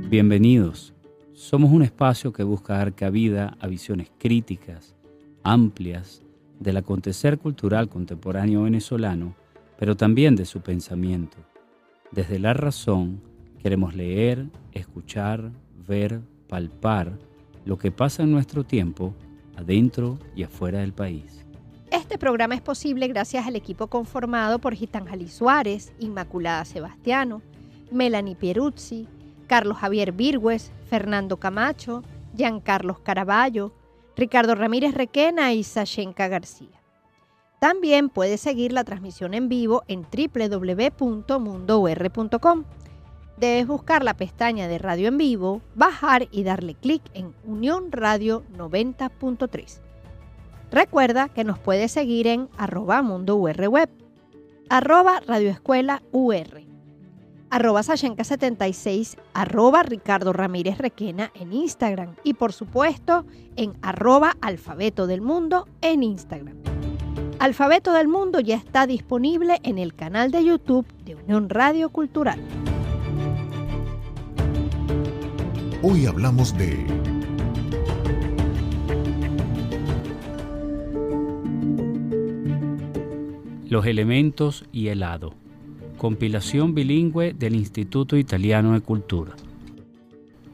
Bienvenidos. Somos un espacio que busca dar cabida a visiones críticas, amplias, del acontecer cultural contemporáneo venezolano, pero también de su pensamiento. Desde la razón, queremos leer, escuchar, ver, palpar lo que pasa en nuestro tiempo, adentro y afuera del país. Este programa es posible gracias al equipo conformado por Gitanjali Suárez, Inmaculada Sebastiano, Melanie Pieruzzi, Carlos Javier Virgües, Fernando Camacho, Giancarlos Caraballo, Ricardo Ramírez Requena y Sashenka García. También puedes seguir la transmisión en vivo en www.mundour.com. Debes buscar la pestaña de Radio en Vivo, bajar y darle clic en Unión Radio 90.3. Recuerda que nos puedes seguir en @MundoURWeb, @RadioEscuelaUR, @Sashenka76, @Ricardo Ramírez Requena en Instagram y por supuesto en @Alfabeto del Mundo en Instagram. Alfabeto del Mundo ya está disponible en el canal de YouTube de Unión Radio Cultural. Hoy hablamos de Los elementos y el hado. Compilación bilingüe del Instituto Italiano de Cultura.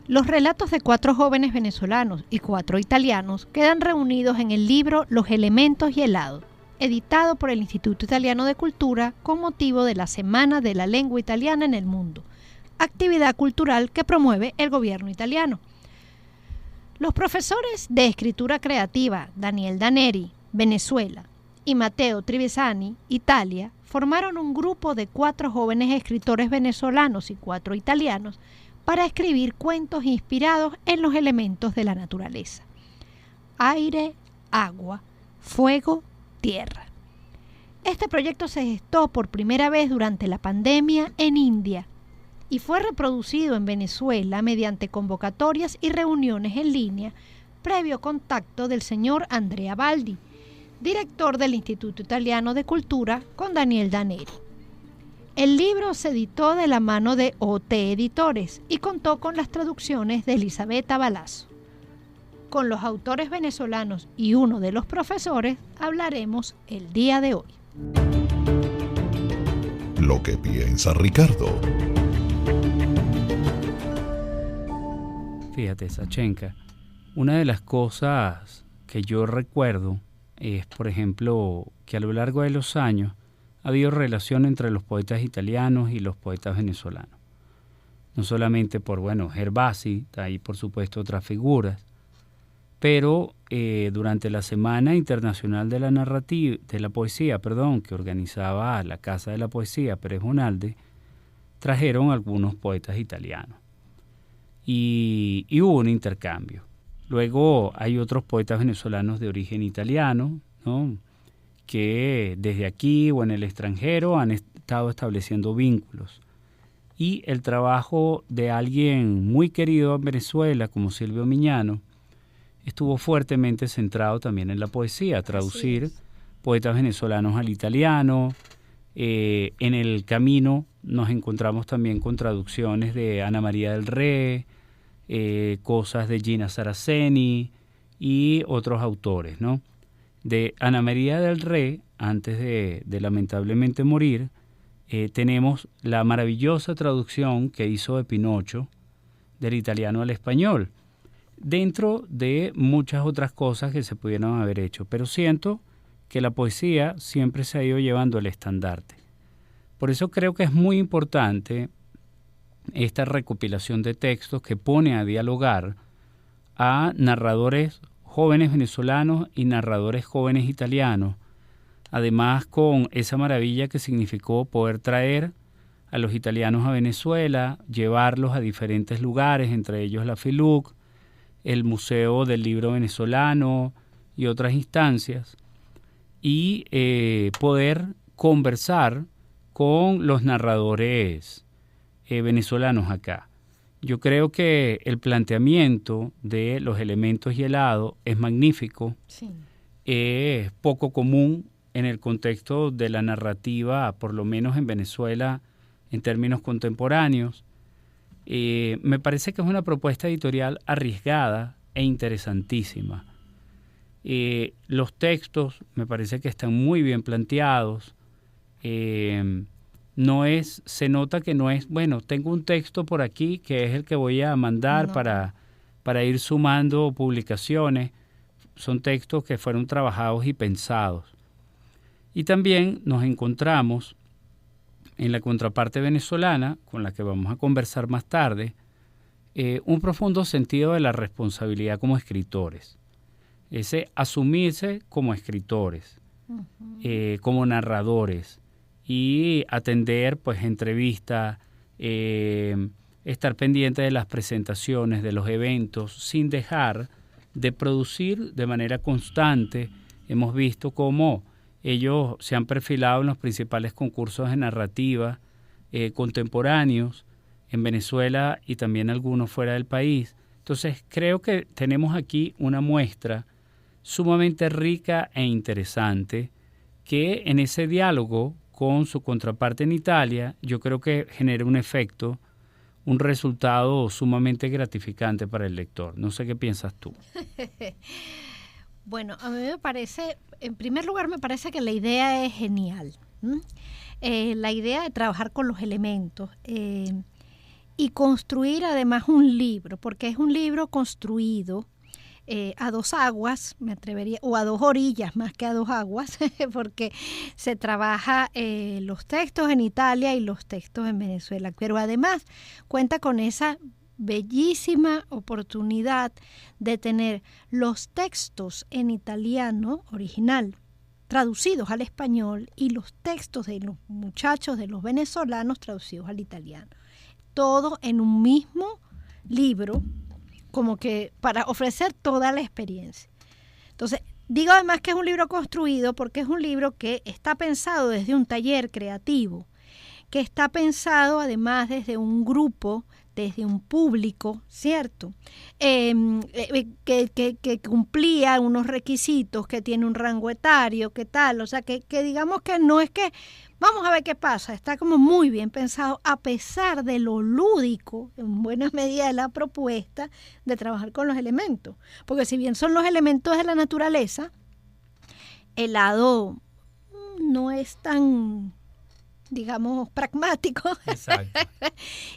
Los relatos de 4 jóvenes venezolanos y 4 italianos quedan reunidos en el libro Los elementos y el hado, editado por el Instituto Italiano de Cultura con motivo de la Semana de la Lengua Italiana en el Mundo, actividad cultural que promueve el gobierno italiano. Los profesores de escritura creativa Daniel Daneri, Venezuela, y Matteo Trevisani, Italia, formaron un grupo de 4 jóvenes escritores venezolanos y 4 italianos para escribir cuentos inspirados en los elementos de la naturaleza: aire, agua, fuego, tierra. Este proyecto se gestó por primera vez durante la pandemia en India y fue reproducido en Venezuela mediante convocatorias y reuniones en línea previo contacto del señor Andrea Baldi, director del Instituto Italiano de Cultura, con Daniel Daneri. El libro se editó de la mano de OT Editores y contó con las traducciones de Elisabetta Balazo. Con los autores venezolanos y uno de los profesores hablaremos el día de hoy. Lo que piensa Ricardo. Fíjate, Sashenka, una de las cosas que yo recuerdo es, por ejemplo, que a lo largo de los años ha habido relación entre los poetas italianos y los poetas venezolanos. No solamente por, Gervasi, hay por supuesto otras figuras, pero durante la Semana Internacional de la Poesía, que organizaba la Casa de la Poesía Pérez Bonalde, trajeron algunos poetas italianos. Y hubo un intercambio. Luego hay otros poetas venezolanos de origen italiano, ¿no?, que desde aquí o en el extranjero han estado estableciendo vínculos. Y el trabajo de alguien muy querido en Venezuela, como Silvio Miñano, estuvo fuertemente centrado también en la poesía, traducir poetas venezolanos al italiano. En el camino nos encontramos también con traducciones de Ana María del Rey, cosas de Gina Saraceni y otros autores, ¿no? De Ana María del Rey, antes de lamentablemente morir, tenemos la maravillosa traducción que hizo de Pinocho del italiano al español, dentro de muchas otras cosas que se pudieron haber hecho. Pero siento que la poesía siempre se ha ido llevando el estandarte. Por eso creo que es muy importante esta recopilación de textos que pone a dialogar a narradores jóvenes venezolanos y narradores jóvenes italianos, además con esa maravilla que significó poder traer a los italianos a Venezuela, llevarlos a diferentes lugares, entre ellos la FILUC, el Museo del Libro Venezolano y otras instancias, y poder conversar con los narradores venezolanos acá. Yo creo que el planteamiento de los elementos y el hado es magnífico. Sí. Es poco común en el contexto de la narrativa, por lo menos en Venezuela, en términos contemporáneos, Me parece que es una propuesta editorial arriesgada e interesantísima. Los textos me parece que están muy bien planteados. Se nota que no es, bueno, tengo un texto por aquí que es el que voy a mandar para ir sumando publicaciones. Son textos que fueron trabajados y pensados. Y también nos encontramos en la contraparte venezolana, con la que vamos a conversar más tarde, un profundo sentido de la responsabilidad como escritores. Ese asumirse como escritores, como narradores, y atender pues entrevistas, estar pendiente de las presentaciones, de los eventos, sin dejar de producir de manera constante. Hemos visto cómo ellos se han perfilado en los principales concursos de narrativa contemporáneos en Venezuela y también algunos fuera del país. Entonces creo que tenemos aquí una muestra sumamente rica e interesante que en ese diálogo con su contraparte en Italia, yo creo que genera un efecto, un resultado sumamente gratificante para el lector. No sé qué piensas tú. Bueno, a mí me parece, en primer lugar, me parece que la idea es genial. La idea de trabajar con los elementos y construir además un libro, porque es un libro construido a dos aguas, me atrevería, o a dos orillas más que a dos aguas, porque se trabaja los textos en Italia y los textos en Venezuela, pero además cuenta con esa bellísima oportunidad de tener los textos en italiano original traducidos al español y los textos de los muchachos, de los venezolanos, traducidos al italiano. Todo en un mismo libro, como que para ofrecer toda la experiencia. Entonces, digo además que es un libro construido porque es un libro que está pensado desde un taller creativo, que está pensado además desde un grupo, desde un público, ¿cierto? Que cumplía unos requisitos, que tiene un rango etario, que tal, o sea, que digamos que no es que vamos a ver qué pasa, está como muy bien pensado a pesar de lo lúdico, en buena medida de la propuesta de trabajar con los elementos, porque si bien son los elementos de la naturaleza, el lado no es tan, digamos, pragmático. Exacto.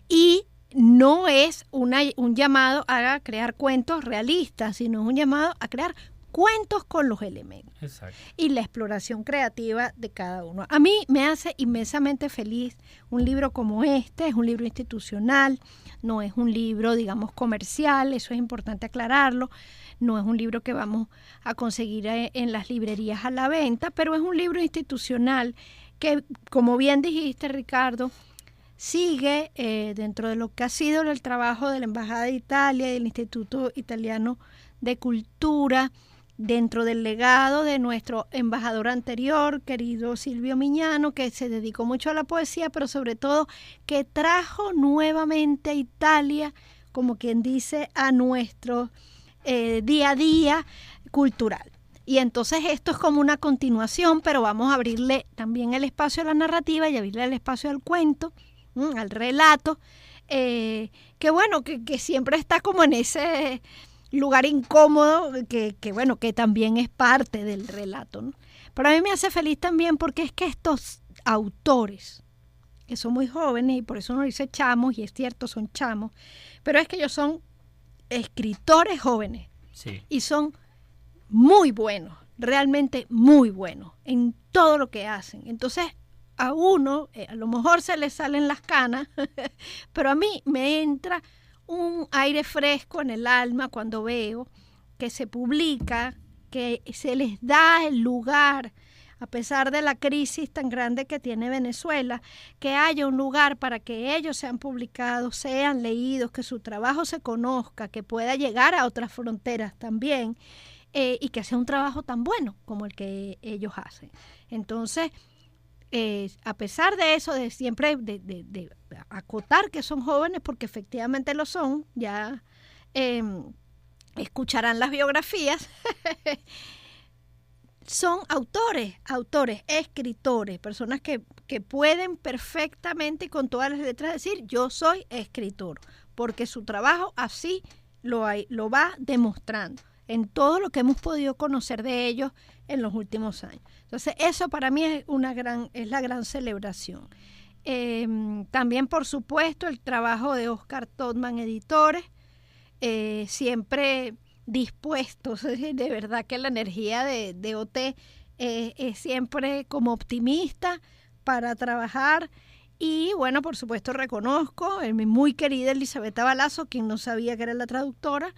Y no es un llamado a crear cuentos realistas, sino un llamado a crear cuentos con los elementos. Exacto. Y la exploración creativa de cada uno. A mí me hace inmensamente feliz un libro como este. Es un libro institucional, no es un libro, digamos, comercial, eso es importante aclararlo. No es un libro que vamos a conseguir en las librerías a la venta, pero es un libro institucional que, como bien dijiste, Ricardo, sigue dentro de lo que ha sido el trabajo de la Embajada de Italia y del Instituto Italiano de Cultura, dentro del legado de nuestro embajador anterior, querido Silvio Miñano, que se dedicó mucho a la poesía, pero sobre todo que trajo nuevamente a Italia, como quien dice, a nuestro día a día cultural. Y entonces esto es como una continuación, pero vamos a abrirle también el espacio a la narrativa y abrirle el espacio al cuento, al relato, que bueno, que siempre está como en ese lugar incómodo, que bueno, que también es parte del relato, ¿no? Pero a mí me hace feliz también porque es que estos autores, que son muy jóvenes, y por eso uno dice chamos, y es cierto, son chamos, pero es que ellos son escritores jóvenes, Sí. y son muy buenos, realmente muy buenos en todo lo que hacen. Entonces, a uno, a lo mejor se le salen las canas, pero a mí me entra un aire fresco en el alma cuando veo que se publica, que se les da el lugar, a pesar de la crisis tan grande que tiene Venezuela, que haya un lugar para que ellos sean publicados, sean leídos, que su trabajo se conozca, que pueda llegar a otras fronteras también, y que sea un trabajo tan bueno como el que ellos hacen. Entonces, a pesar de eso, de siempre de acotar que son jóvenes, porque efectivamente lo son, ya escucharán las biografías, son autores, escritores, personas que pueden perfectamente con todas las letras decir yo soy escritor, porque su trabajo así lo va demostrando en todo lo que hemos podido conocer de ellos en los últimos años. Entonces eso para mí es la gran celebración. También por supuesto el trabajo de Oscar Todman Editores, siempre dispuestos, de verdad que la energía de OT es siempre como optimista para trabajar. Y bueno, por supuesto reconozco a mi muy querida Elizabeth Balazo, quien no sabía que era la traductora,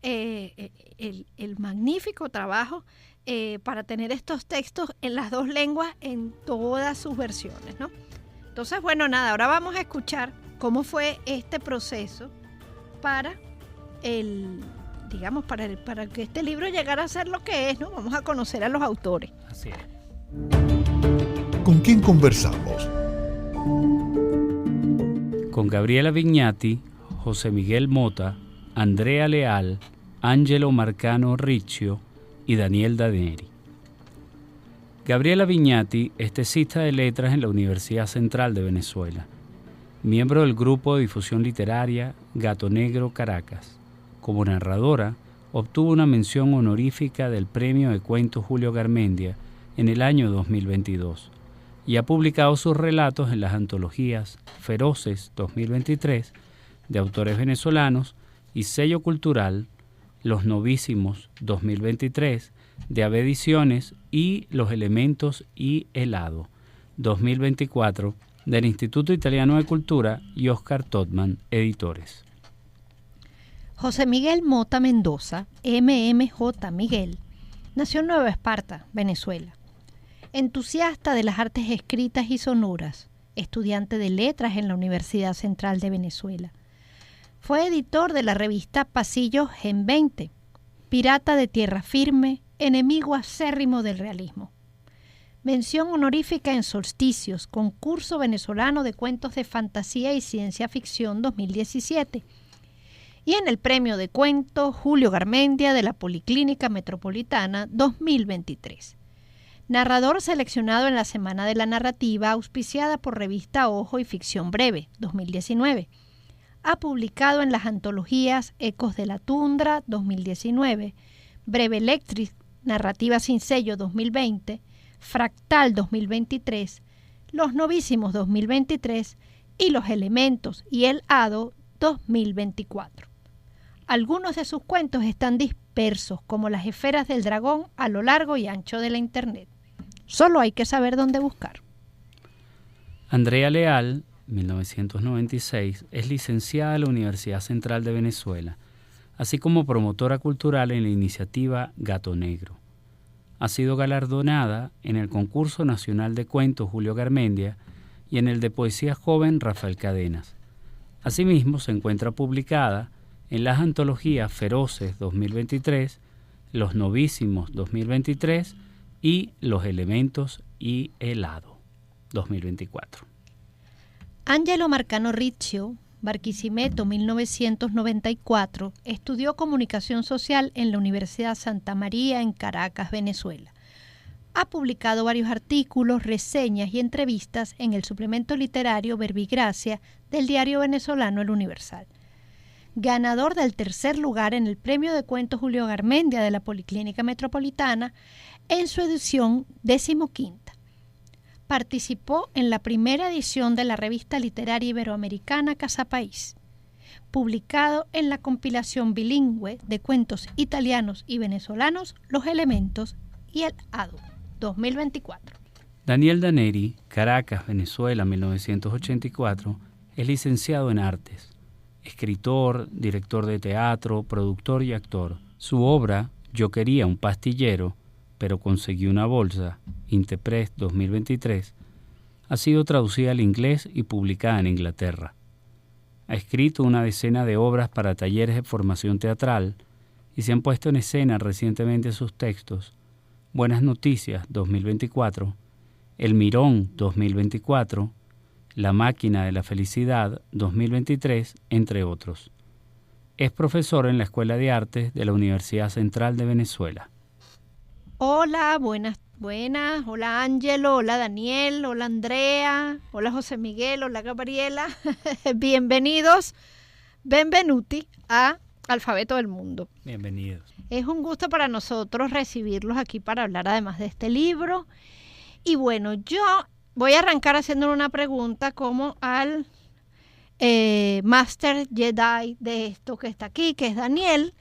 el magnífico trabajo para tener estos textos en las dos lenguas en todas sus versiones, ¿no? Entonces, bueno, nada, ahora vamos a escuchar cómo fue este proceso para para que este libro llegara a ser lo que es, ¿no? Vamos a conocer a los autores. Así es. ¿Con quién conversamos? Con Gabriela Vignati, José Miguel Mota, Andrea Leal, Angelo Marcano Riccio y Daniel Daneri. Gabriela Vignati es tesista de letras en la Universidad Central de Venezuela, miembro del grupo de difusión literaria Gato Negro Caracas. Como narradora, obtuvo una mención honorífica del Premio de Cuentos Julio Garmendia en el año 2022 y ha publicado sus relatos en las antologías Feroces 2023 de autores venezolanos y Sello Cultural Los Novísimos 2023 de Ave Ediciones y Los Elementos y Helado 2024 del Instituto Italiano de Cultura y Oscar Todman Editores. José Miguel Mota Mendoza, MMJ Miguel, nació en Nueva Esparta, Venezuela. Entusiasta de las artes escritas y sonoras, estudiante de letras en la Universidad Central de Venezuela. Fue editor de la revista Pasillos Gen 20, pirata de tierra firme, enemigo acérrimo del realismo. Mención honorífica en Solsticios, concurso venezolano de cuentos de fantasía y ciencia ficción 2017. Y en el Premio de Cuentos Julio Garmendia de la Policlínica Metropolitana 2023. Narrador seleccionado en la Semana de la Narrativa auspiciada por Revista Ojo y Ficción Breve 2019. Ha publicado en las antologías Ecos de la Tundra 2019, Breve Electric, Narrativa sin sello 2020, Fractal 2023, Los Novísimos 2023 y Los Elementos y el Hado 2024. Algunos de sus cuentos están dispersos como las esferas del dragón a lo largo y ancho de la Internet. Solo hay que saber dónde buscar. Andrea Leal, 1996, es licenciada de la Universidad Central de Venezuela, así como promotora cultural en la iniciativa Gato Negro. Ha sido galardonada en el Concurso Nacional de Cuentos Julio Garmendia y en el de Poesía Joven Rafael Cadenas. Asimismo, se encuentra publicada en las antologías Feroces 2023, Los Novísimos 2023 y Los Elementos y Helado 2024. Angelo Marcano Riccio, Barquisimeto 1994, estudió Comunicación Social en la Universidad Santa María en Caracas, Venezuela. Ha publicado varios artículos, reseñas y entrevistas en el suplemento literario Verbigracia del diario venezolano El Universal. Ganador del tercer lugar en el Premio de Cuentos Julio Garmendia de la Policlínica Metropolitana en su edición 15ª. Participó en la primera edición de la revista literaria iberoamericana Casa País, publicado en la compilación bilingüe de cuentos italianos y venezolanos Los Elementos y el Hado 2024. Daniel Daneri, Caracas, Venezuela, 1984, es licenciado en Artes. Escritor, director de teatro, productor y actor. Su obra, Yo quería un pastillero, pero conseguí una bolsa, Interpress 2023, ha sido traducida al inglés y publicada en Inglaterra. Ha escrito una decena de obras para talleres de formación teatral y se han puesto en escena recientemente sus textos Buenas Noticias 2024, El Mirón 2024, La Máquina de la Felicidad 2023, entre otros. Es profesor en la Escuela de Artes de la Universidad Central de Venezuela. Hola, buenas. Hola Ángelo, hola Daniel, hola Andrea, hola José Miguel, hola Gabriela. Bienvenidos, benvenuti a Alfabeto del Mundo. Bienvenidos. Es un gusto para nosotros recibirlos aquí para hablar además de este libro. Y bueno, yo voy a arrancar haciéndole una pregunta como al Master Jedi de esto que está aquí, que es Daniel.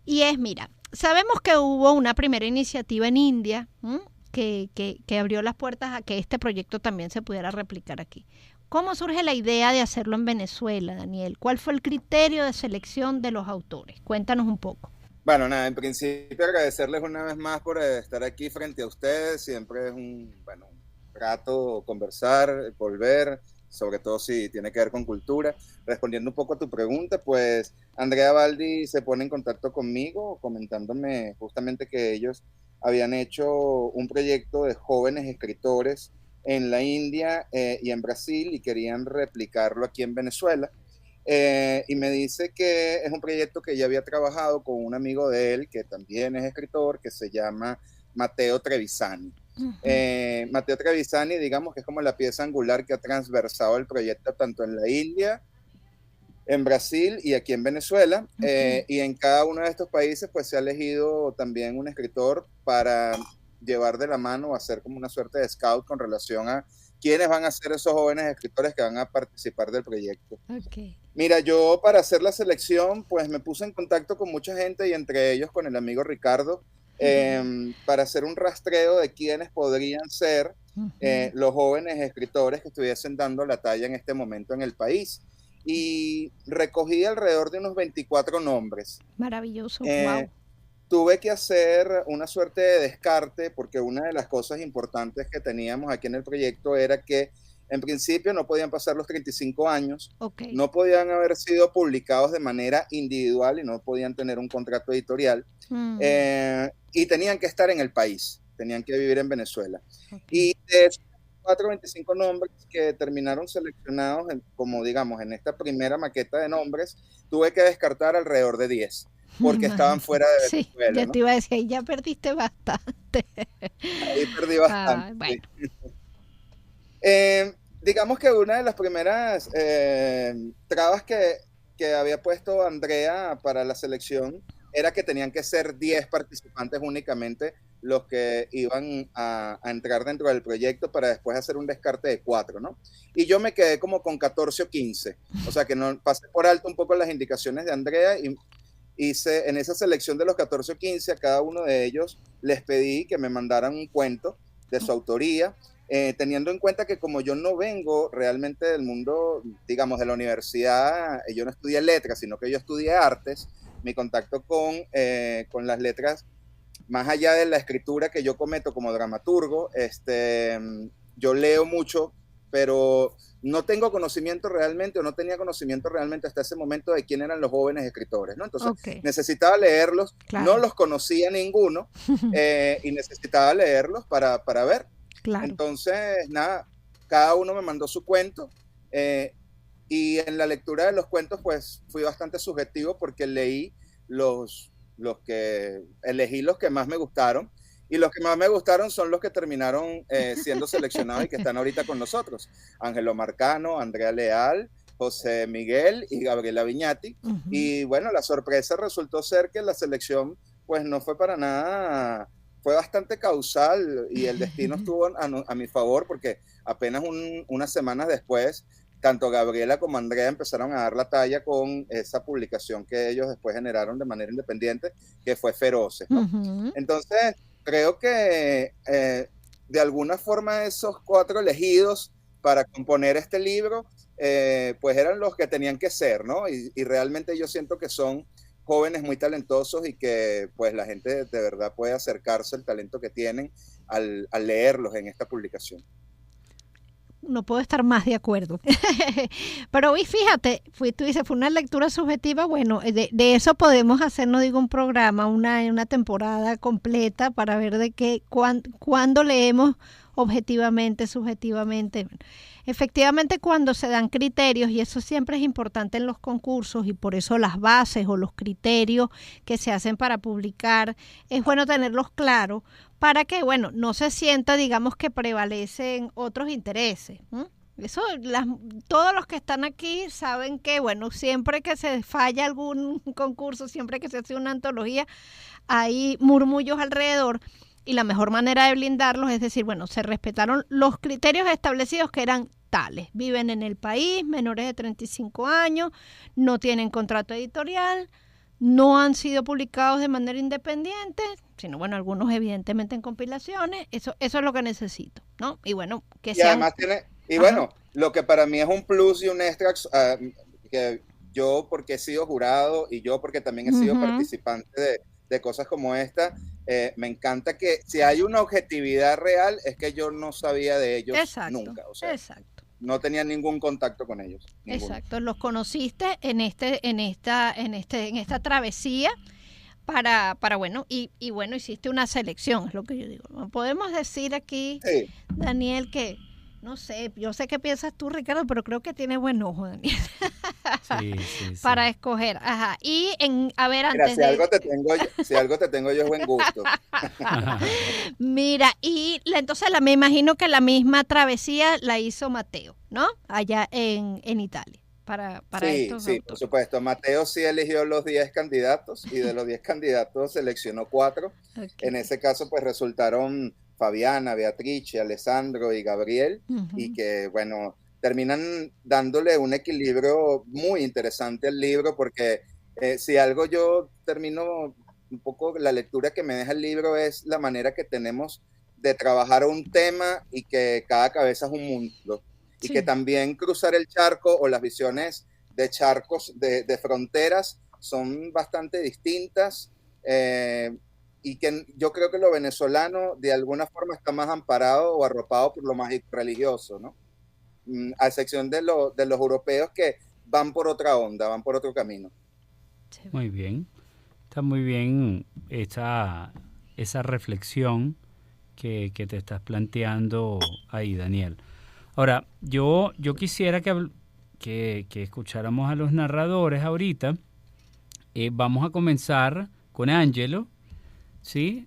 Y es, mira, sabemos que hubo una primera iniciativa en India que abrió las puertas a que este proyecto también se pudiera replicar aquí. ¿Cómo surge la idea de hacerlo en Venezuela, Daniel? ¿Cuál fue el criterio de selección de los autores? Cuéntanos un poco. Bueno, nada, en principio agradecerles una vez más por estar aquí frente a ustedes. Siempre es un rato conversar, volver, sobre todo si tiene que ver con cultura. Respondiendo un poco a tu pregunta, pues Andrea Baldi se pone en contacto conmigo comentándome justamente que ellos habían hecho un proyecto de jóvenes escritores en la India y en Brasil y querían replicarlo aquí en Venezuela. Y me dice que es un proyecto que ya había trabajado con un amigo de él que también es escritor, que se llama Matteo Trevisani. Matteo Trevisani, digamos que es como la pieza angular que ha transversado el proyecto tanto en la India, en Brasil y aquí en Venezuela. Y en cada uno de estos países pues se ha elegido también un escritor para llevar de la mano, hacer como una suerte de scout con relación a quiénes van a ser esos jóvenes escritores que van a participar del proyecto. Mira, yo para hacer la selección pues me puse en contacto con mucha gente y entre ellos con el amigo Ricardo para hacer un rastreo de quiénes podrían ser los jóvenes escritores que estuviesen dando la talla en este momento en el país. Y recogí alrededor de unos 24 nombres. Maravilloso, wow. Tuve que hacer una suerte de descarte porque una de las cosas importantes que teníamos aquí en el proyecto era que en principio no podían pasar los 35 años, no podían haber sido publicados de manera individual y no podían tener un contrato editorial y tenían que estar en el país, tenían que vivir en Venezuela. Y de esos 25 nombres que terminaron seleccionados como digamos en esta primera maqueta de nombres, tuve que descartar alrededor de 10. Porque estaban fuera de Venezuela. Sí, ya te iba a decir, ya perdiste bastante. Ahí perdí bastante. Bueno. Digamos que una de las primeras trabas que había puesto Andrea para la selección era que tenían que ser 10 participantes únicamente los que iban a entrar dentro del proyecto para después hacer un descarte de 4, ¿no? Y yo me quedé como con 14 o 15. O sea que no pasé por alto un poco las indicaciones de Andrea y hice en esa selección de los 14 o 15, a cada uno de ellos les pedí que me mandaran un cuento de su autoría, teniendo en cuenta que como yo no vengo realmente del mundo, digamos, de la universidad, yo no estudié letras, sino que yo estudié artes, mi contacto con las letras, más allá de la escritura que yo cometo como dramaturgo, yo leo mucho, pero no tengo conocimiento realmente o no tenía conocimiento realmente hasta ese momento de quién eran los jóvenes escritores, ¿no? Entonces necesitaba leerlos, no los conocía ninguno y necesitaba leerlos para ver. Entonces, nada, cada uno me mandó su cuento y en la lectura de los cuentos pues fui bastante subjetivo porque leí elegí los que más me gustaron. Y los que más me gustaron son los que terminaron siendo seleccionados y que están ahorita con nosotros. Ángelo Marcano, Andrea Leal, José Miguel y Gabriela Viñati. Y bueno, la sorpresa resultó ser que la selección pues no fue para nada, fue bastante causal y el destino estuvo a mi favor porque apenas unas semanas después, tanto Gabriela como Andrea empezaron a dar la talla con esa publicación que ellos después generaron de manera independiente, que fue Feroces, ¿no? Entonces, creo que de alguna forma esos 4 elegidos para componer este libro, pues eran los que tenían que ser, ¿no? Y realmente yo siento que son jóvenes muy talentosos y que pues la gente de verdad puede acercarse al talento que tienen al leerlos en esta publicación. No puedo estar más de acuerdo. Pero hoy fíjate, tú dices, fue una lectura subjetiva, bueno, de eso podemos hacer, no digo un programa, una temporada completa para ver de qué, cuándo leemos objetivamente, subjetivamente. Efectivamente, cuando se dan criterios, y eso siempre es importante en los concursos, y por eso las bases o los criterios que se hacen para publicar, es bueno tenerlos claros para que, bueno, no se sienta, digamos, que prevalecen otros intereses. Eso, todos los que están aquí saben que, bueno, siempre que se falla algún concurso, siempre que se hace una antología, hay murmullos alrededor, y la mejor manera de blindarlos es decir, bueno, se respetaron los criterios establecidos que eran tales: viven en el país, menores de 35 años, no tienen contrato editorial, no han sido publicados de manera independiente, sino, bueno, algunos evidentemente en compilaciones. Eso es lo que necesito, ¿no? Y bueno, que sean... además tiene, bueno, lo que para mí es un plus y un extra, que yo porque he sido jurado y yo porque también he sido participante de cosas como esta, me encanta que si hay una objetividad real, es que yo no sabía de ellos nunca, o sea, no tenía ningún contacto con ellos. Ninguno. Exacto, los conociste en esta travesía para bueno, y bueno, hiciste una selección, es lo que yo digo. Podemos decir aquí, Daniel, que no sé, yo sé qué piensas tú, Ricardo, pero creo que tiene buen ojo, Daniel. Sí. Para escoger. Ajá. Y a ver, mira, si algo te tengo yo es buen gusto. Mira, y entonces me imagino que la misma travesía la hizo Mateo, ¿no? Allá en Italia. Para estos autores. Por supuesto. Mateo sí eligió los 10 candidatos, y de los 10 candidatos seleccionó 4. Okay. En ese caso, pues resultaron Fabiana, Beatrice, Alessandro y Gabriel, y que, bueno, terminan dándole un equilibrio muy interesante al libro, porque si algo yo termino un poco, la lectura que me deja el libro es la manera que tenemos de trabajar un tema, y que cada cabeza es un mundo, y que también cruzar el charco o las visiones de charcos, de fronteras, son bastante distintas, y que yo creo que lo venezolano de alguna forma está más amparado o arropado por lo más religioso, ¿no? A excepción de los europeos, que van por otra onda, van por otro camino. Muy bien, está muy bien esa reflexión que te estás planteando ahí, Daniel. Ahora, yo quisiera que escucháramos a los narradores ahorita. Vamos a comenzar con Ángelo. ¿Sí?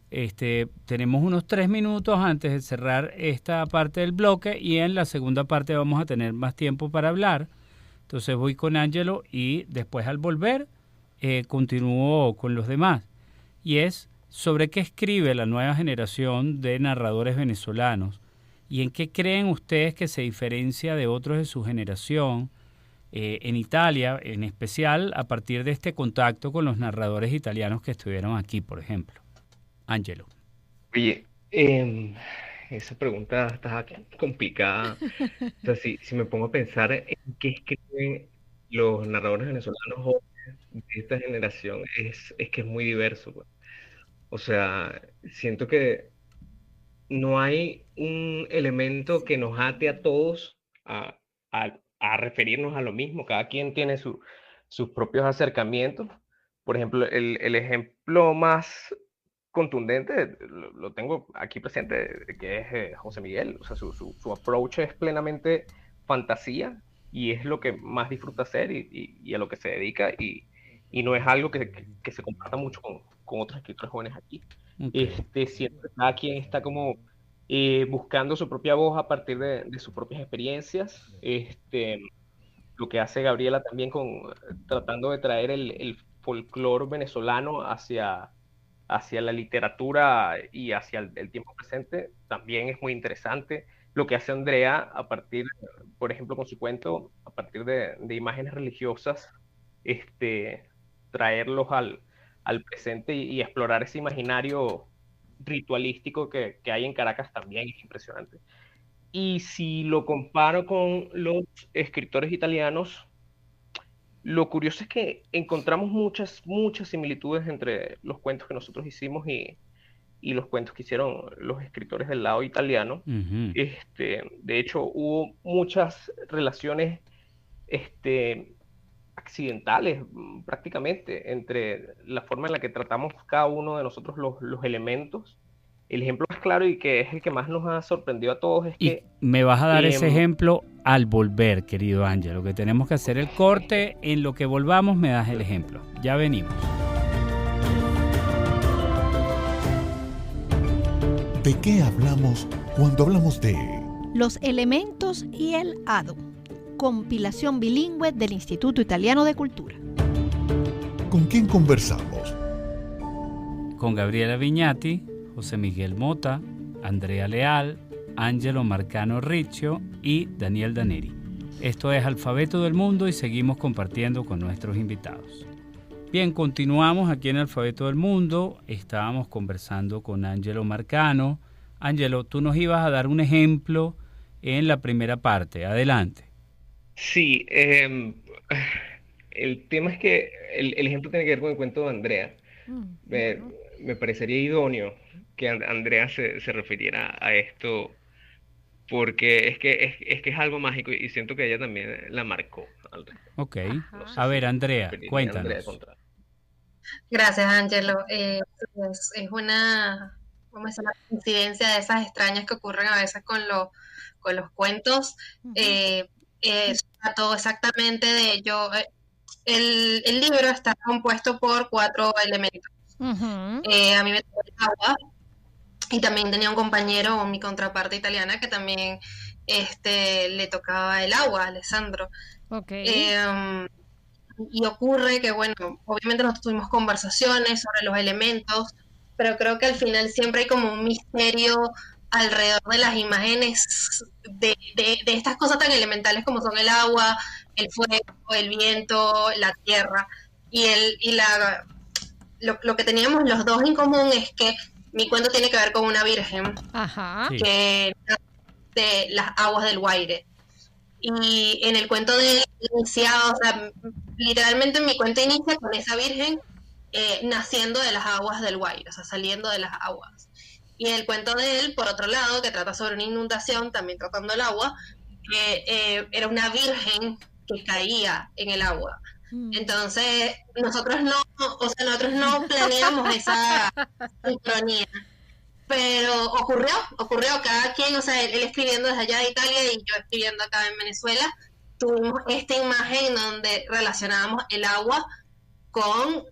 Tenemos unos 3 minutos antes de cerrar esta parte del bloque, y en la segunda parte vamos a tener más tiempo para hablar. Entonces voy con Ángelo, y después, al volver, continúo con los demás. Y es sobre qué escribe la nueva generación de narradores venezolanos, y en qué creen ustedes que se diferencia de otros de su generación, en Italia, en especial a partir de este contacto con los narradores italianos que estuvieron aquí, por ejemplo. Ángelo. Oye, esa pregunta está complicada. O sea, si me pongo a pensar en qué escriben los narradores venezolanos jóvenes de esta generación, es que es muy diverso, pues. O sea, siento que no hay un elemento que nos ate a todos a referirnos a lo mismo. Cada quien tiene sus propios acercamientos. Por ejemplo, el ejemplo más contundente lo tengo aquí presente, que es José Miguel. O sea, su approach es plenamente fantasía, y es lo que más disfruta hacer, y a lo que se dedica, y no es algo que se comparta mucho con otros escritores jóvenes aquí. Okay. Siempre cada quien está como buscando su propia voz a partir de sus propias experiencias. Lo que hace Gabriela también tratando de traer el folclore venezolano hacia la literatura y hacia el tiempo presente, también es muy interesante. Lo que hace Andrea a partir, por ejemplo, con su cuento, a partir de imágenes religiosas, traerlos al presente y explorar ese imaginario ritualístico que hay en Caracas, también es impresionante. Y si lo comparo con los escritores italianos, lo curioso es que encontramos muchas similitudes entre los cuentos que nosotros hicimos y los cuentos que hicieron los escritores del lado italiano. Uh-huh. De hecho, hubo muchas relaciones accidentales prácticamente entre la forma en la que tratamos cada uno de nosotros los elementos el ejemplo más claro y que es el que más nos ha sorprendido a todos es Y que me vas a dar ese em, ejemplo al volver, querido Ángelo, que tenemos que hacer el corte. En lo que volvamos me das el ejemplo. Ya venimos. ¿De qué hablamos cuando hablamos de Los elementos y el hado. Compilación bilingüe del Instituto Italiano de Cultura. con quién conversamos? Con Gabriela Viñati, José Miguel Mota, Andrea Leal, Angelo Marcano Riccio y Daniel Daneri. Esto es Alfabeto del Mundo y seguimos compartiendo con nuestros invitados. Bien, continuamos aquí en Alfabeto del Mundo. Estábamos conversando con Angelo Marcano. Angelo, tú nos ibas a dar un ejemplo en la primera parte. Adelante. sí, el tema es que el ejemplo tiene que ver con el cuento de Andrea. Me, Bueno. me parecería idóneo que Andrea se refiriera a esto porque es que es algo mágico y siento que ella también la marcó al respecto. Ok. No Ajá. sé A ver, si Andrea, preferiría Andrea cuéntanos. contra. Gracias, Angelo. Es una, vamos a decir, una coincidencia de esas extrañas que ocurren a veces con los cuentos. Ujú. Trató exactamente de ello. El libro está compuesto por 4 elementos. Ujú. A mí me tocó el agua y también tenía un compañero, mi contraparte italiana, que también le tocaba el agua, Alessandro. Ok. Y ocurre que, bueno, obviamente nosotros tuvimos conversaciones sobre los elementos, pero creo que al final siempre hay como un misterio alrededor de las imágenes de estas cosas tan elementales como son el agua, el fuego, el viento, la tierra. Lo que teníamos los dos en común es que mi cuento tiene que ver con una virgen Ajá. Sí. que de las aguas del Guaire. Y en el cuento de él inicia, o sea, literalmente mi cuento inicia con esa virgen naciendo de las aguas del Guaire, o sea, saliendo de las aguas. Y el cuento de él, por otro lado, que trata sobre una inundación, también tratando el agua, que era una virgen que caía en el agua. Entonces, nosotros no planeamos esa sincronía. Pero ocurrió, cada quien, o sea, él escribiendo desde allá de Italia y yo escribiendo acá en Venezuela, tuvimos esta imagen donde relacionábamos el agua con,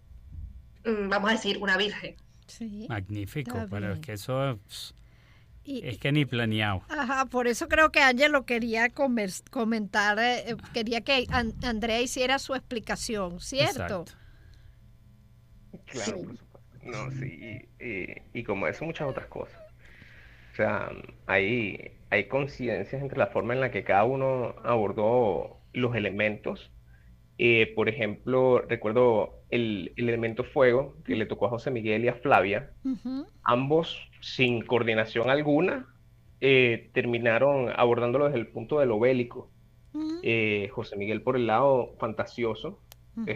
vamos a decir, una virgen. Sí. Magnífico, Está pero es bien. que eso Y, es que ni planeado. ajá, por eso creo que Ángelo quería comentar, quería que Andrea hiciera su explicación, ¿cierto? Exacto. Claro, Sí. por supuesto. No, sí, y como eso, muchas otras cosas. O sea, hay coincidencias entre la forma en la que cada uno abordó los elementos. Por ejemplo, recuerdo el elemento fuego que le tocó a José Miguel y a Flavia. Ujú. Ambos, sin coordinación alguna, terminaron abordándolo desde el punto de lo bélico. Ujú. José Miguel por el lado fantasioso, Ujú.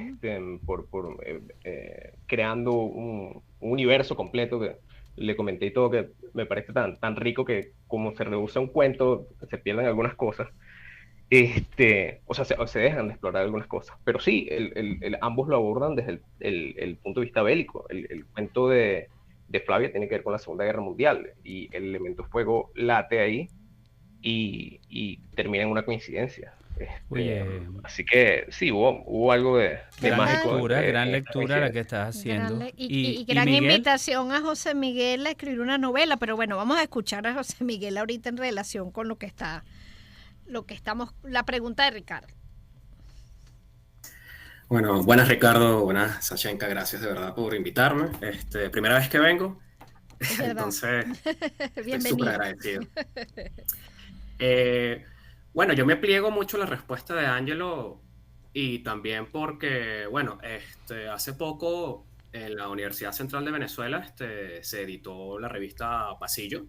creando un universo completo que le comenté y todo, que me parece tan rico que como se reduce a un cuento, se pierden algunas cosas. O se dejan de explorar algunas cosas. Pero sí, ambos lo abordan desde el punto de vista bélico. El cuento de Flavia tiene que ver con la Segunda Guerra Mundial y el elemento fuego late ahí y termina en una coincidencia. Oye, Así que sí, hubo algo de gran mágico. lectura, gran en esta lectura la que coincidencia. estás haciendo. Y gran Miguel, invitación a José Miguel a escribir una novela, pero bueno, vamos a escuchar a José Miguel ahorita en relación con la pregunta de Ricardo. Bueno, buenas Ricardo, buenas Sachenka, gracias de verdad por invitarme. Primera vez que vengo, Es verdad. entonces estoy Bienvenido. súper agradecido. Bueno, yo me pliego mucho a la respuesta de Angelo y también porque, bueno, hace poco en la Universidad Central de Venezuela se editó la revista Pasillo,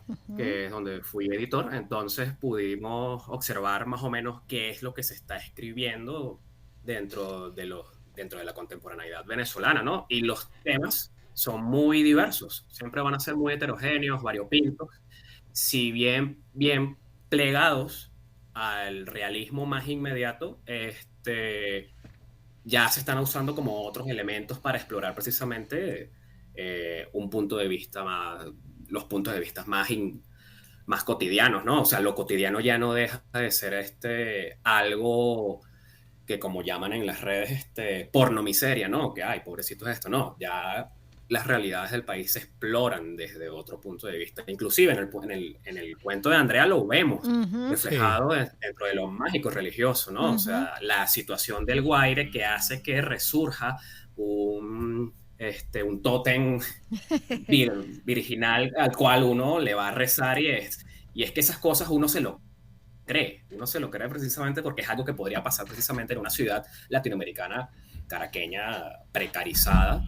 Ujú. que es donde fui editor, entonces pudimos observar más o menos qué es lo que se está escribiendo dentro de la contemporaneidad venezolana, ¿no? Y los temas son muy diversos, siempre van a ser muy heterogéneos, variopintos, si bien plegados al realismo más inmediato, ya se están usando como otros elementos para explorar precisamente un punto de vista más los puntos de vista más cotidianos, ¿no? O sea, lo cotidiano ya no deja de ser algo que, como llaman en las redes, pornomiseria, ¿no? Que, ay, pobrecito es esto, no, ya las realidades del país se exploran desde otro punto de vista. Inclusive en el cuento de Andrea lo vemos reflejado dentro de lo mágico religioso, ¿no? O sea, la situación del Guaire que hace que resurja un tótem virginal al cual uno le va a rezar, y es que esas cosas uno se lo cree precisamente porque es algo que podría pasar precisamente en una ciudad latinoamericana caraqueña precarizada.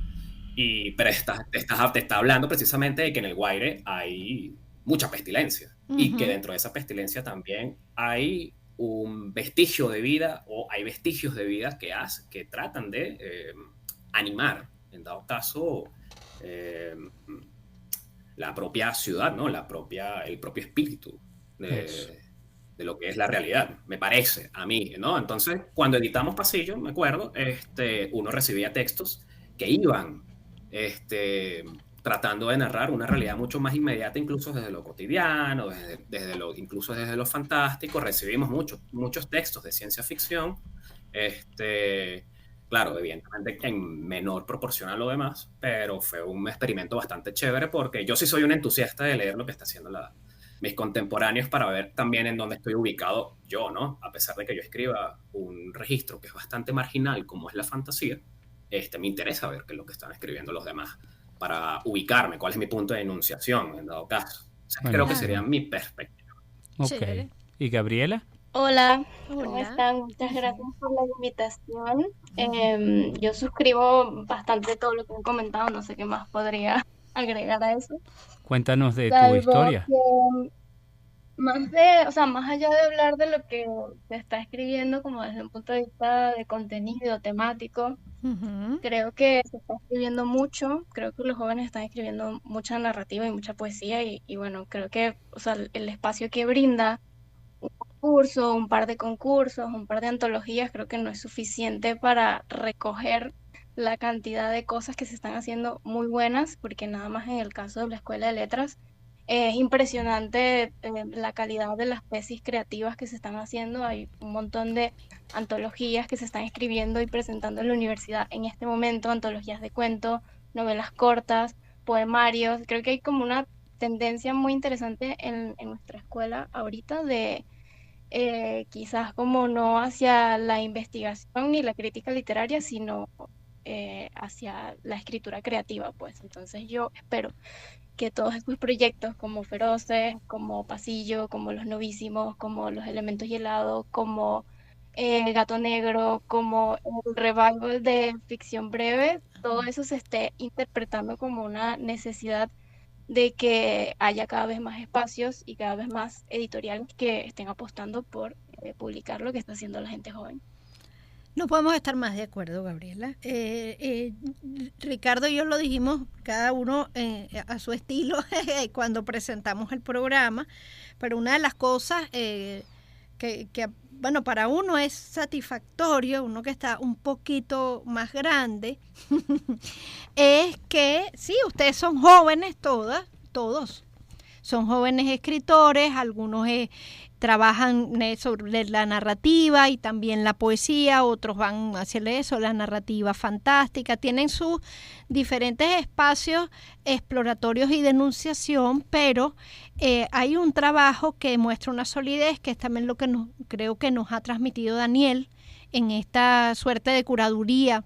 Pero te está hablando precisamente de que en el Guaire hay mucha pestilencia, y que dentro de esa pestilencia también hay un vestigio de vida, o hay vestigios de vida que tratan de animar, en dado caso, la propia ciudad, ¿no? El propio espíritu de lo que es la realidad, me parece a mí, ¿no? Entonces, cuando editamos Pasillo, me acuerdo, uno recibía textos que iban tratando de narrar una realidad mucho más inmediata, incluso desde lo cotidiano, incluso desde lo fantástico. Recibimos muchos textos de ciencia ficción, claro, evidentemente en menor proporción a lo demás, pero fue un experimento bastante chévere, porque yo sí soy un entusiasta de leer lo que está haciendo mis contemporáneos, para ver también en dónde estoy ubicado yo, ¿no? A pesar de que yo escriba un registro que es bastante marginal, como es la fantasía, me interesa ver qué es lo que están escribiendo los demás, para ubicarme, cuál es mi punto de enunciación, en dado caso. O sea, creo que sería mi perspectiva. Ok. ¿Y Gabriela? Hola, ¿cómo están? Muchas gracias por la invitación. Yo suscribo bastante todo lo que han comentado, no sé qué más podría agregar a eso. Cuéntanos de tu historia. Más allá de hablar de lo que se está escribiendo como desde un punto de vista de contenido temático, creo que se está escribiendo mucho, creo que los jóvenes están escribiendo mucha narrativa y mucha poesía, y bueno, creo que, o sea, el espacio que brinda un concurso, un par de concursos, un par de antologías, creo que no es suficiente para recoger la cantidad de cosas que se están haciendo muy buenas, porque nada más en el caso de la Escuela de Letras es impresionante la calidad de las tesis creativas que se están haciendo. Hay un montón de antologías que se están escribiendo y presentando en la universidad en este momento, antologías de cuentos, novelas cortas, poemarios. Creo que hay como una tendencia muy interesante en nuestra escuela ahorita de quizás como no hacia la investigación ni la crítica literaria, sino hacia la escritura creativa, pues. Entonces yo espero que todos estos proyectos como Feroces, como Pasillo, como Los Novísimos, como Los Elementos y Helado, como Gato Negro, como el revival de ficción breve, todo eso se esté interpretando como una necesidad de que haya cada vez más espacios y cada vez más editoriales que estén apostando por publicar lo que está haciendo la gente joven. No podemos estar más de acuerdo, Gabriela. Ricardo y yo lo dijimos, cada uno a su estilo, cuando presentamos el programa, pero una de las cosas que bueno, para uno es satisfactorio, uno que está un poquito más grande, es que sí, ustedes son jóvenes todos son jóvenes escritores, algunos trabajan sobre la narrativa y también la poesía, otros van hacia eso, la narrativa fantástica, tienen sus diferentes espacios exploratorios y de enunciación, pero hay un trabajo que muestra una solidez, que es también lo que creo que nos ha transmitido Daniel en esta suerte de curaduría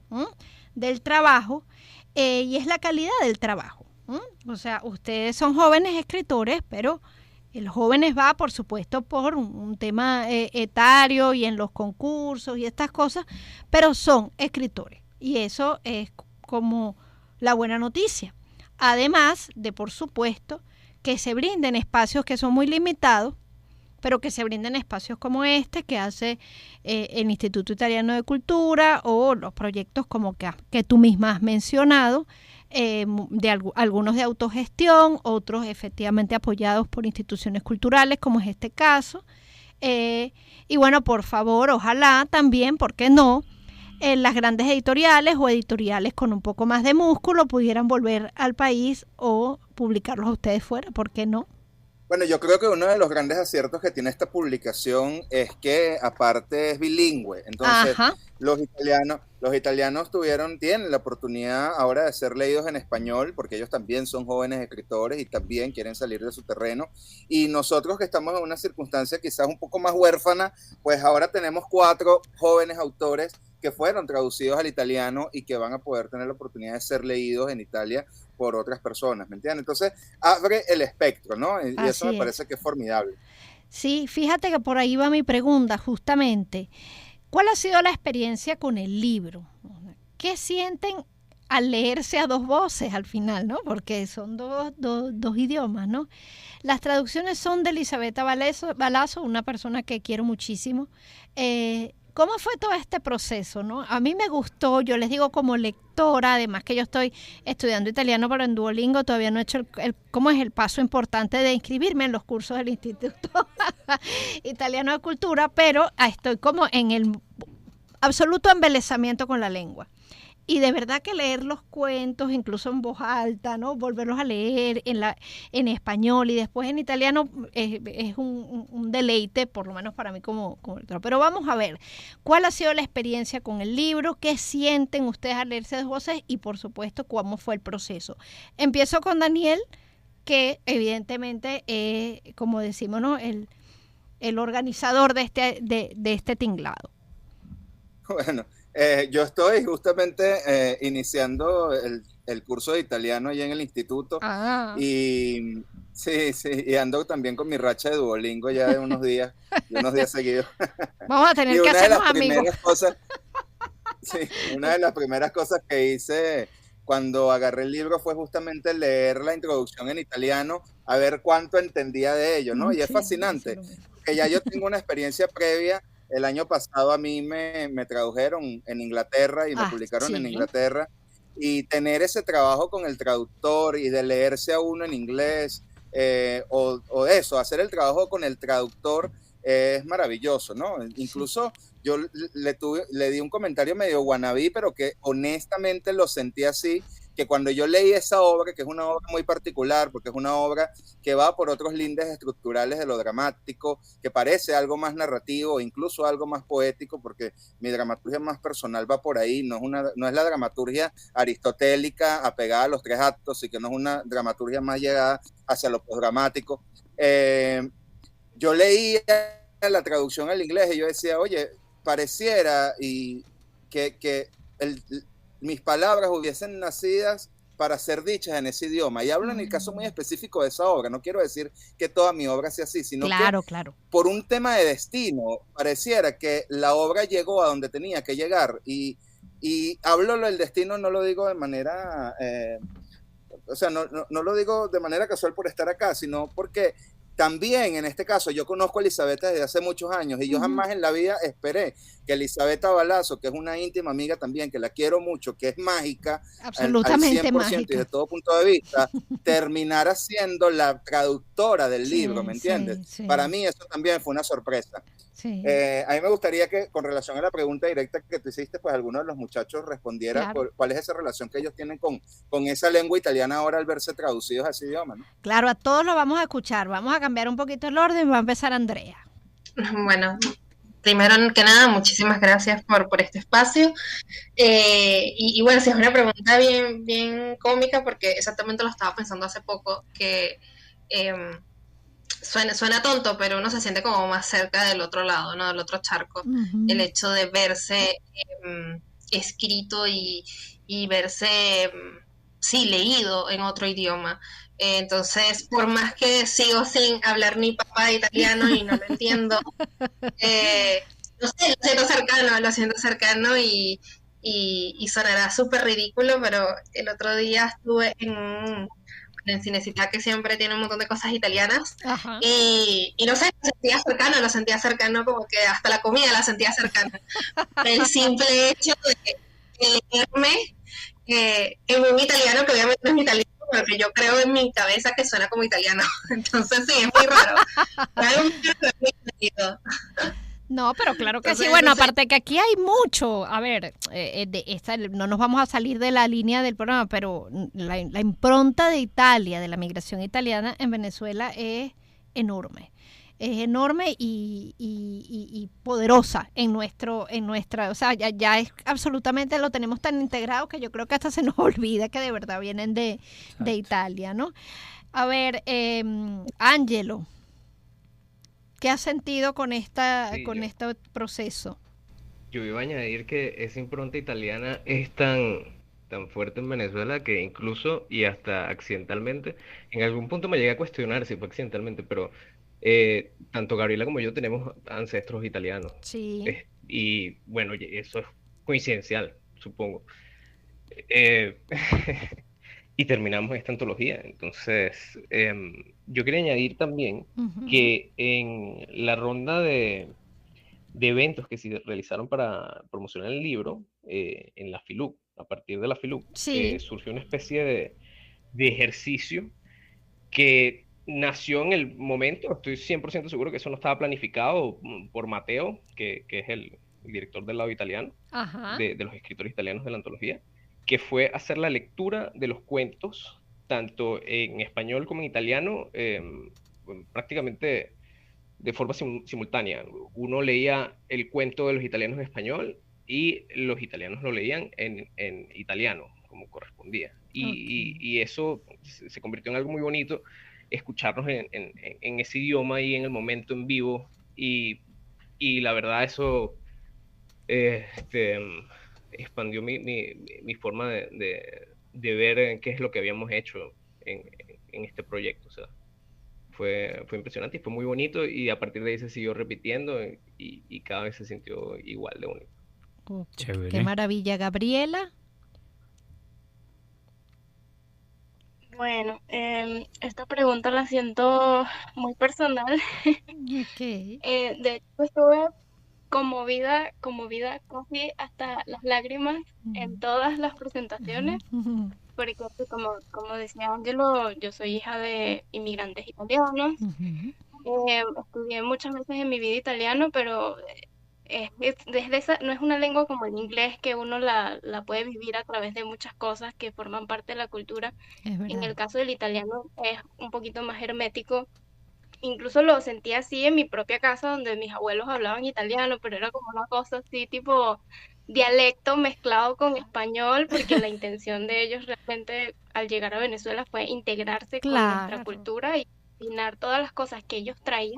del trabajo, y es la calidad del trabajo. O sea, ustedes son jóvenes escritores, pero el jóvenes va, por supuesto, por un tema etario y en los concursos y estas cosas, pero son escritores. Y eso es como la buena noticia. Además de, por supuesto, que se brinden espacios que son muy limitados, pero que se brinden espacios como este que hace el Instituto Italiano de Cultura, o los proyectos como que tú misma has mencionado, algunos de autogestión, otros efectivamente apoyados por instituciones culturales, como es este caso. Y bueno, por favor, ojalá también, ¿por qué no?, las grandes editoriales o editoriales con un poco más de músculo pudieran volver al país o publicarlos a ustedes fuera, ¿por qué no? Bueno, yo creo que uno de los grandes aciertos que tiene esta publicación es que aparte es bilingüe. Entonces, los italianos tienen la oportunidad ahora de ser leídos en español, porque ellos también son jóvenes escritores y también quieren salir de su terreno. Y nosotros que estamos en una circunstancia quizás un poco más huérfana, pues ahora tenemos 4 jóvenes autores que fueron traducidos al italiano y que van a poder tener la oportunidad de ser leídos en Italia por otras personas, ¿me entiendes? Entonces, abre el espectro, ¿no? Y eso me parece que es formidable. Sí, fíjate que por ahí va mi pregunta, justamente. ¿Cuál ha sido la experiencia con el libro? ¿Qué sienten al leerse a 2 voces al final, ¿no? Porque son dos idiomas, ¿no? Las traducciones son de Elisabetta Balazo, una persona que quiero muchísimo. ¿Cómo fue todo este proceso, no? A mí me gustó, yo les digo como lectora, además que yo estoy estudiando italiano pero en Duolingo, todavía no he hecho el paso importante de inscribirme en los cursos del Instituto Italiano de Cultura, pero estoy como en el absoluto embelezamiento con la lengua. Y de verdad que leer los cuentos, incluso en voz alta, ¿no? Volverlos a leer en español y después en italiano es un deleite, por lo menos para mí como lectora. Pero vamos a ver, ¿cuál ha sido la experiencia con el libro? ¿Qué sienten ustedes al leerse 2 voces? Y por supuesto, ¿cómo fue el proceso? Empiezo con Daniel, que evidentemente, como decimos, ¿no? El organizador de este tinglado. Bueno, yo estoy justamente iniciando el curso de italiano allá en el instituto y sí, y ando también con mi racha de Duolingo ya de unos días seguidos. Vamos a tener que hacernos amigos. Una de las primeras cosas que hice cuando agarré el libro fue justamente leer la introducción en italiano, a ver cuánto entendía de ello, ¿no? Y es fascinante, porque ya yo tengo una experiencia previa. El año pasado a mí me tradujeron en Inglaterra y me publicaron en Inglaterra, y tener ese trabajo con el traductor y de leerse a uno en inglés o eso, hacer el trabajo con el traductor es maravilloso, ¿no? Incluso yo le di un comentario medio wannabe, pero que honestamente lo sentí así, que cuando yo leí esa obra, que es una obra muy particular, porque es una obra que va por otros lindes estructurales de lo dramático, que parece algo más narrativo, incluso algo más poético, porque mi dramaturgia más personal va por ahí, no es la dramaturgia aristotélica apegada a los 3 actos, y que no es una dramaturgia más llegada hacia lo postdramático. Yo leía la traducción al inglés y yo decía, oye, pareciera y que mis palabras hubiesen nacidas para ser dichas en ese idioma. Y hablo en el caso muy específico de esa obra. No quiero decir que toda mi obra sea así, sino que por un tema de destino, pareciera que la obra llegó a donde tenía que llegar. Y hablo del destino, no lo digo de manera... no lo digo de manera casual por estar acá, sino porque... También, en este caso, yo conozco a Elisabetta desde hace muchos años y yo jamás en la vida esperé que Elisabetta Balazo, que es una íntima amiga también, que la quiero mucho, que es mágica, absolutamente al 100% mágica. Y de todo punto de vista, terminara siendo la traductora del libro, ¿me entiendes? Sí. Para mí eso también fue una sorpresa. Sí. A mí me gustaría que, con relación a la pregunta directa que tú hiciste, pues alguno de los muchachos respondiera cuál es esa relación que ellos tienen con esa lengua italiana ahora al verse traducidos a ese idioma, ¿no? Claro, a todos lo vamos a escuchar. Vamos a cambiar un poquito el orden. Va a empezar Andrea. Bueno, primero que nada, muchísimas gracias por este espacio. Y bueno, sí, es una pregunta bien cómica, porque exactamente lo estaba pensando hace poco, que... Suena tonto, pero uno se siente como más cerca del otro lado, ¿no? Del otro charco. El hecho de verse escrito y verse, leído en otro idioma. Entonces, por más que sigo sin hablar ni papá de italiano y no lo entiendo, no sé, lo siento cercano y sonará súper ridículo, pero el otro día estuve en Cinecittà, que siempre tiene un montón de cosas italianas, y no sé, lo sentía cercano, como que hasta la comida la sentía cercana. El simple hecho de leerme en un italiano que obviamente no es mi italiano, pero que yo creo en mi cabeza que suena como italiano. Entonces sí, es muy raro. No, pero claro que sí. Entonces, Bueno, entonces, aparte que aquí hay mucho. A ver, no nos vamos a salir de la línea del programa, pero la impronta de Italia, de la migración italiana en Venezuela es enorme. Es enorme y poderosa en nuestra, o sea, ya es absolutamente, lo tenemos tan integrado que yo creo que hasta se nos olvida que de verdad vienen de Exacto. Italia, ¿no? A ver, Ángelo, ¿qué has sentido con Sí, este proceso? yo iba a añadir que esa impronta italiana es tan fuerte en Venezuela que incluso y hasta accidentalmente, en algún punto me llegué a cuestionar si fue accidentalmente, pero tanto Gabriela como yo tenemos ancestros italianos. Sí. Y bueno, eso es coincidencial, supongo. Eh, y terminamos esta antología. Entonces, yo quería añadir también Ujú. que en la ronda de eventos que se realizaron para promocionar el libro, en la FILUC, a partir de la FILUC, Sí, surgió una especie de ejercicio que nació en el momento, estoy 100% seguro que eso no estaba planificado por Mateo, que es el director del lado italiano, ajá. de los escritores italianos de la antología, que fue hacer la lectura de los cuentos, tanto en español como en italiano, prácticamente de forma simultánea. Uno leía el cuento de los italianos en español y los italianos lo leían en italiano, como correspondía. Ok. Y eso se convirtió en algo muy bonito, escucharnos en ese idioma y en el momento en vivo. Y la verdad eso este, expandió mi forma de ver qué es lo que habíamos hecho en este proyecto. O sea, fue impresionante y fue muy bonito y a partir de ahí se siguió repitiendo y cada vez se sintió igual de bonito. Ok. Qué Chévere. maravilla, Gabriela. Bueno, esta pregunta la siento muy personal. Ok. De hecho, estuve conmovida casi hasta las lágrimas en todas las presentaciones, Ujú. porque pues, como decía Angelo, yo soy hija de inmigrantes italianos. Ujú. Estudié muchas veces en mi vida italiano, pero desde esa, no es una lengua como el inglés que uno la puede vivir a través de muchas cosas que forman parte de la cultura. Es En verdad. el caso del italiano es un poquito más hermético. Incluso lo sentí así en mi propia casa, donde mis abuelos hablaban italiano, pero era como una cosa así, tipo dialecto mezclado con español, porque la intención de ellos realmente al llegar a Venezuela fue integrarse con nuestra Claro. cultura y combinar todas las cosas que ellos traían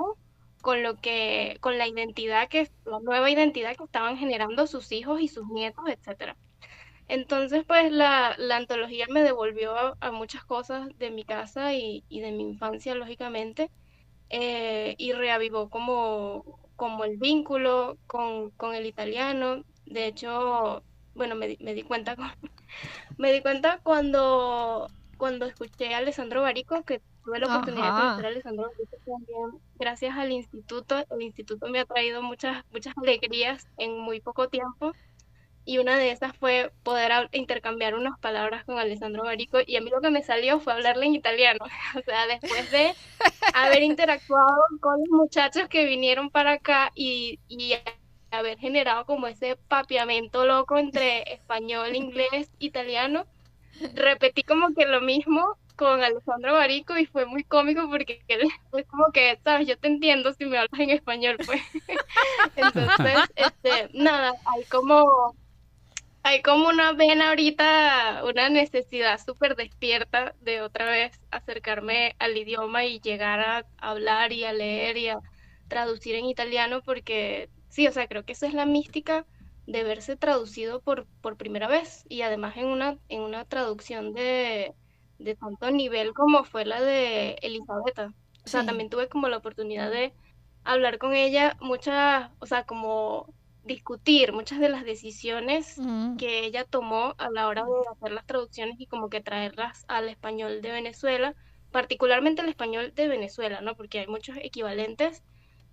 con la identidad la nueva identidad que estaban generando sus hijos y sus nietos, etcétera. Entonces, pues la antología me devolvió a muchas cosas de mi casa y de mi infancia, lógicamente, y reavivó como el vínculo con el italiano. De hecho, bueno, me di cuenta, me di cuenta cuando escuché a Alessandro Barico, que tuve la oportunidad de conocer Ajá. a Alessandro Barico también gracias al instituto. El instituto me ha traído muchas alegrías en muy poco tiempo. Y una de esas fue poder intercambiar unas palabras con Alessandro Barico. Y a mí lo que me salió fue hablarle en italiano. O sea, después de haber interactuado con los muchachos que vinieron para acá y haber generado como ese papiamento loco entre español, inglés, italiano, repetí como que lo mismo con Alessandro Barico y fue muy cómico porque él es como que, sabes, yo te entiendo si me hablas en español, pues. Entonces, nada, hay como una vena ahorita, una necesidad súper despierta de otra vez acercarme al idioma y llegar a hablar y a leer y a traducir en italiano, porque sí, o sea, creo que esa es la mística de verse traducido por primera vez y además en una traducción de tanto nivel como fue la de Elisabetta. O sea, Sí. también tuve como la oportunidad de hablar con ella muchas, o sea, como discutir muchas de las decisiones Mm. que ella tomó a la hora de hacer las traducciones y como que traerlas al español de Venezuela, particularmente al español de Venezuela, ¿no? Porque hay muchos equivalentes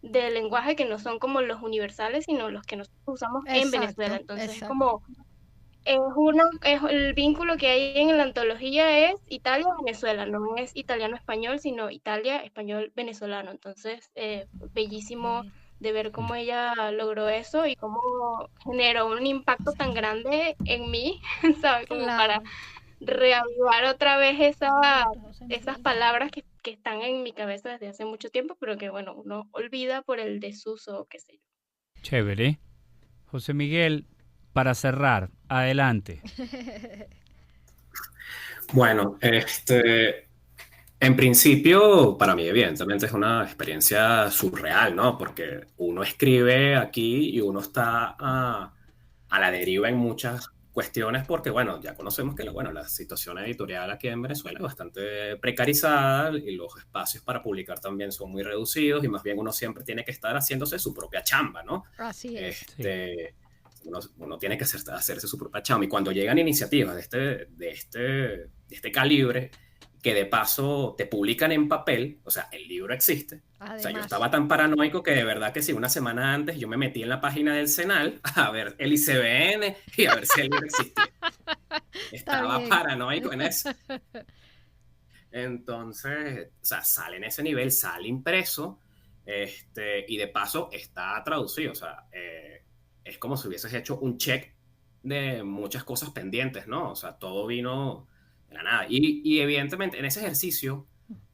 de lenguaje que no son como los universales, sino los que nosotros usamos en Venezuela. Exacto, Entonces es exacto. como, es el vínculo que hay en la antología es Italia-Venezuela, no es italiano-español, sino Italia-español-venezolano. Entonces, bellísimo de ver cómo ella logró eso y cómo generó un impacto tan grande en mí, ¿sabes? Como para reavivar otra vez esas palabras que están en mi cabeza desde hace mucho tiempo, pero que, bueno, uno olvida por el desuso, qué sé yo. Chévere. José Miguel, para cerrar, adelante. Bueno, en principio, para mí, evidentemente, es una experiencia surreal, ¿no? Porque uno escribe aquí y uno está a la deriva en muchas cuestiones porque, bueno, ya conocemos que la situación editorial aquí en Venezuela es bastante precarizada y los espacios para publicar también son muy reducidos y más bien uno siempre tiene que estar haciéndose su propia chamba, ¿no? Así es. Uno tiene que hacerse su propia chamba y cuando llegan iniciativas de este calibre que de paso te publican en papel, o sea, el libro existe. Además, o sea, yo estaba tan paranoico que de verdad que sí, una semana antes yo me metí en la página del CENAL a ver el ICBN y a ver si el libro existía. Estaba paranoico en eso. Entonces, o sea, sale en ese nivel, sale impreso, y de paso está traducido, o sea, es como si hubieses hecho un check de muchas cosas pendientes, ¿no? O sea, todo vino de la nada. Y evidentemente, en ese ejercicio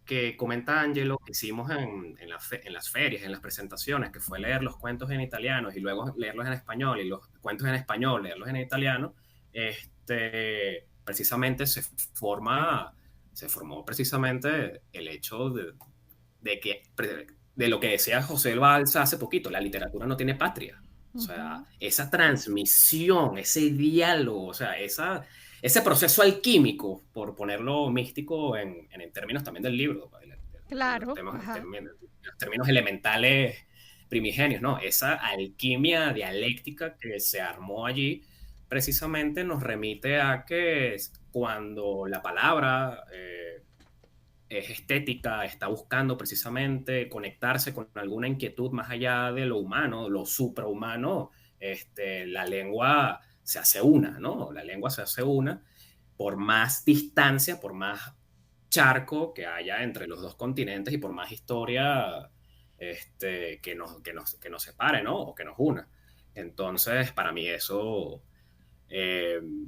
que comenta Angelo, que hicimos en las ferias, en las presentaciones, que fue leer los cuentos en italiano y luego leerlos en español, y los cuentos en español, leerlos en italiano, precisamente se formó precisamente el hecho de lo que decía José Balsa hace poquito, la literatura no tiene patria. O sea, esa transmisión, ese diálogo, o sea, ese proceso alquímico, por ponerlo místico en términos también del libro, claro, los términos elementales primigenios, ¿no? Esa alquimia dialéctica que se armó allí precisamente nos remite a que cuando la palabra es estética, está buscando precisamente conectarse con alguna inquietud más allá de lo humano, lo suprahumano, la lengua se hace una, ¿no? La lengua se hace una por más distancia, por más charco que haya entre los dos continentes y por más historia que nos separe, ¿no? O que nos una. Entonces, para mí eso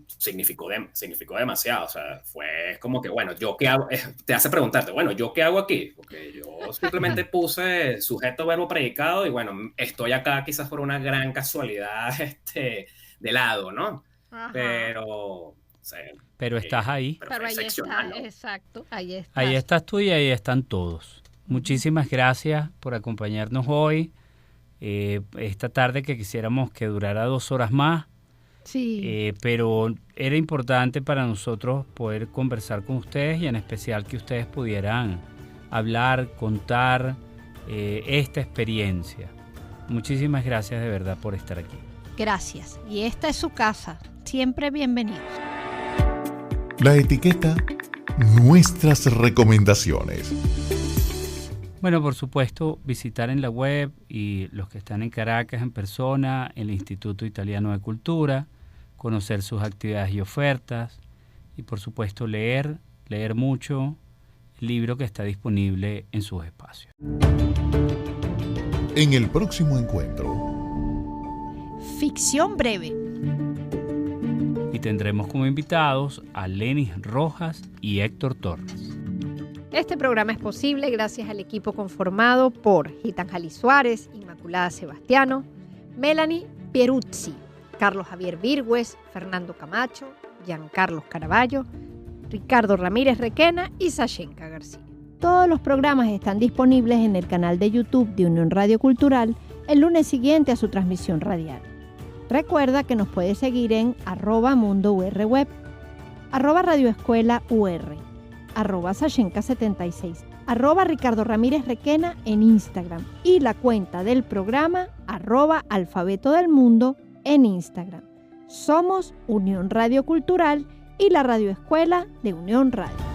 significó demasiado. O sea, fue como que, bueno, ¿yo qué hago? Te hace preguntarte, bueno, ¿yo qué hago aquí? Porque yo simplemente puse sujeto, verbo, predicado y bueno, estoy acá quizás por una gran casualidad de lado, ¿no? Ajá. Pero estás ahí. Pero ahí está, ¿no? Exacto, ahí estás. Ahí estás tú y ahí están todos. Muchísimas gracias por acompañarnos hoy. Esta tarde que quisiéramos que durara 2 horas más. Sí. Pero era importante para nosotros poder conversar con ustedes y en especial que ustedes pudieran hablar, contar esta experiencia. Muchísimas gracias de verdad por estar aquí. Gracias. Y esta es su casa. Siempre bienvenidos. La etiqueta Nuestras recomendaciones. Bueno, por supuesto, visitar en la web y los que están en Caracas en persona, el Instituto Italiano de Cultura, conocer sus actividades y ofertas y por supuesto leer mucho el libro que está disponible en sus espacios. En el próximo encuentro. Ficción breve. Y tendremos como invitados a Lenis Rojas y Héctor Torres. Este programa es posible gracias al equipo conformado por Gitanjali Suárez, Inmaculada Sebastiano, Melanie Pieruzzi, Carlos Javier Virgües, Fernando Camacho, Giancarlos Caraballo, Ricardo Ramírez Requena y Sashenka García. Todos los programas están disponibles en el canal de YouTube de Unión Radio Cultural el lunes siguiente a su transmisión radial. Recuerda que nos puedes seguir en @mundourweb, @radioescuela_UR, @Sashenka76, @Ricardo Ramírez Requena en Instagram y la cuenta del programa @Alfabeto del Mundo en Instagram. Somos Unión Radio Cultural y la radioescuela de Unión Radio.